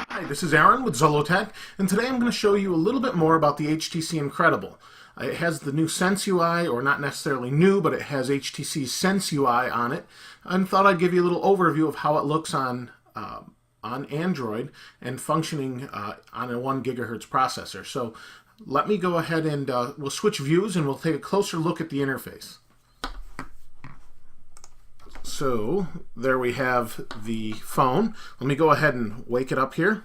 Hi, this is Aaron with Zollotech, and today I'm going to show you a little bit more about the HTC Incredible. It has the new Sense UI, or not necessarily new, but it has HTC's Sense UI on it, and thought I'd give you a little overview of how it looks on Android and functioning on a 1 gigahertz processor. So let me go ahead and we'll switch views and we'll take a closer look at the interface. So there we have the phone. Let me go ahead and wake it up here,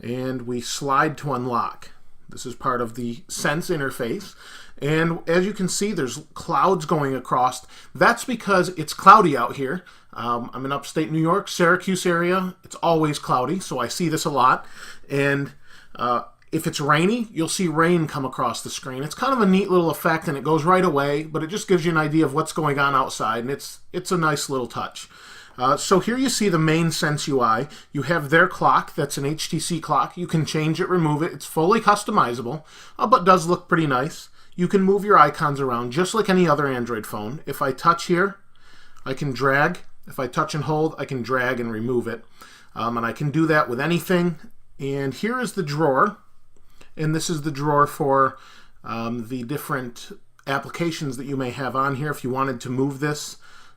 and we slide to unlock. This is part of the Sense interface, and as you can see, there's clouds going across. That's because it's cloudy out here. I'm in upstate New York, Syracuse area. It's always cloudy, so I see this a lot. And if it's rainy, you'll see rain come across the screen. It's kind of a neat little effect, and it goes right away, but it just gives you an idea of what's going on outside, and it's a nice little touch. So here you see the main Sense UI. You have their clock. That's an HTC clock. You can change it, remove it. It's fully customizable, but does look pretty nice. You can move your icons around just like any other Android phone. If I touch here, I can drag. If I touch and hold, I can drag and remove it. And I can do that with anything. And here is the drawer. And this is the drawer for the different applications that you may have on here. If you wanted to move this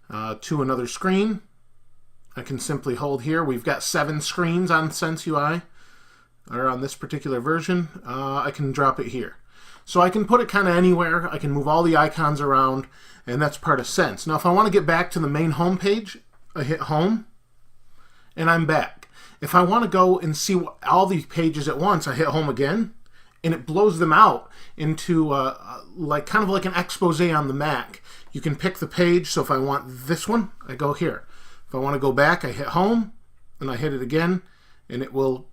to another screen, I can simply hold here. We've got 7 screens on Sense UI, or on this particular version. I can drop it here. So I can put it kind of anywhere. I can move all the icons around, and that's part of Sense. Now if I want to get back to the main home page, I hit home, and I'm back. If I want to go and see all these pages at once, I hit home again, and it blows them out into kind of like an expose on the Mac. You can pick the page, so if I want this one, I go here. If I want to go back, I hit home, and I hit it again, and it will,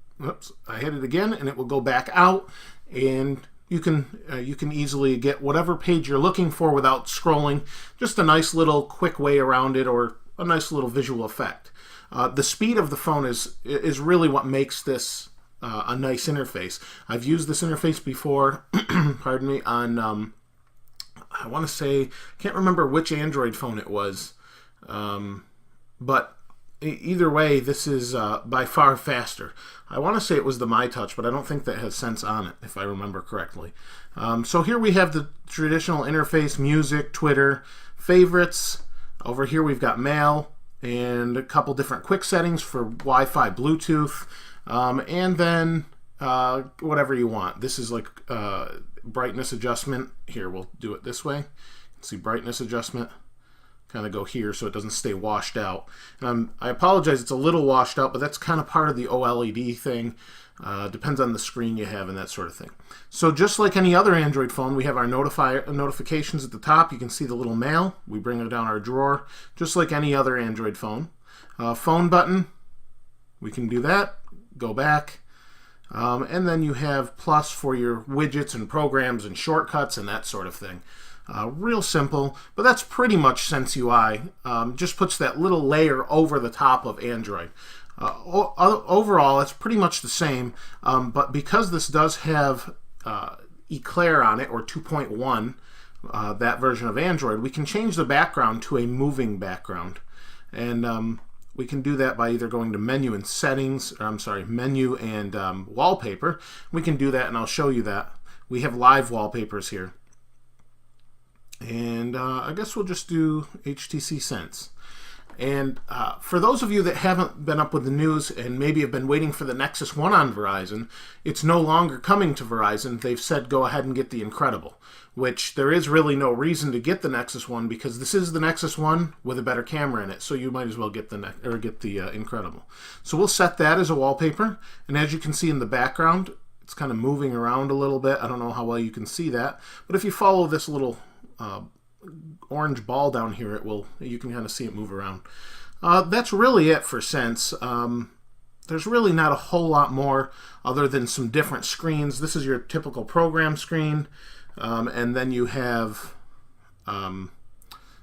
I hit it again, and it will go back out, and you can easily get whatever page you're looking for without scrolling. Just a nice little quick way around it, or a nice little visual effect. The speed of the phone is really what makes this a nice interface. I've used this interface before, pardon me, on, I want to say, I can't remember which Android phone it was, but either way, this is by far faster. I want to say it was the MyTouch, but I don't think that has Sense on it, if I remember correctly. So here we have the traditional interface, music, Twitter, favorites. Over here we've got mail, and a couple different quick settings for Wi-Fi, Bluetooth, and then whatever you want. This is like brightness adjustment. Here, we'll do it this way. See brightness adjustment. Kind of go here so it doesn't stay washed out. And I apologize, it's a little washed out, but that's kind of part of the OLED thing. Depends on the screen you have and that sort of thing. So just like any other Android phone, we have our notifications at the top. You can see the little mail. We bring it down our drawer, just like any other Android phone. Phone button, we can do that. Go back. And then you have plus for your widgets and programs and shortcuts and that sort of thing. Real simple, but that's pretty much Sense UI. Just puts that little layer over the top of Android. Overall, it's pretty much the same, but because this does have Eclair on it, or 2.1, that version of Android, we can change the background to a moving background. And we can do that by either going to menu and settings, or menu and wallpaper. We can do that, and I'll show you that. We have live wallpapers here. And I guess we'll just do HTC Sense. And for those of you that haven't been up with the news and maybe have been waiting for the Nexus 1 on Verizon, it's no longer coming to Verizon. They've said go ahead and get the Incredible, which there is really no reason to get the Nexus 1 because this is the Nexus 1 with a better camera in it, so you might as well get the Incredible. So we'll set that as a wallpaper, and as you can see in the background, it's kind of moving around a little bit. I don't know how well you can see that, but if you follow this little orange ball down here, you can kind of see it move around. That's really it for Sense. There's really not a whole lot more other than some different screens. This is your typical program screen, and then you have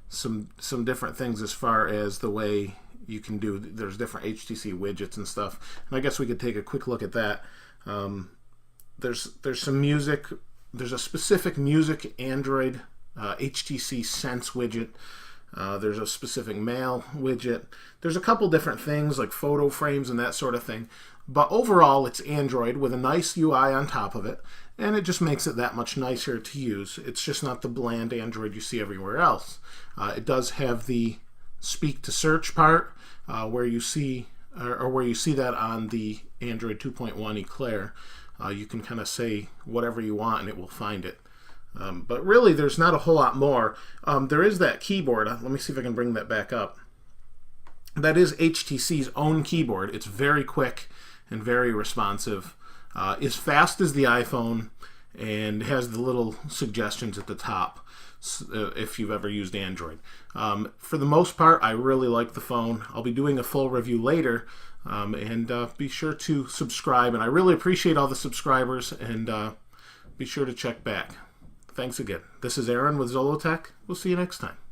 some different things as far as the way you can do. There's different HTC widgets and stuff, and I guess we could take a quick look at that. There's some music. There's a specific music Android HTC Sense widget. There's a specific mail widget. There's a couple different things like photo frames and that sort of thing. But overall, it's Android with a nice UI on top of it, and it just makes it that much nicer to use. It's just not the bland Android you see everywhere else. It does have the speak to search part, where you see that on the Android 2.1 Eclair. You can kind of say whatever you want and it will find it. But really, there's not a whole lot more. There is that keyboard. Let me see if I can bring that back up. That is HTC's own keyboard. It's very quick and very responsive. As fast as the iPhone, and has the little suggestions at the top if you've ever used Android. For the most part, I really like the phone. I'll be doing a full review later, and be sure to subscribe. And I really appreciate all the subscribers, and be sure to check back. Thanks again. This is Aaron with Zollotech. We'll see you next time.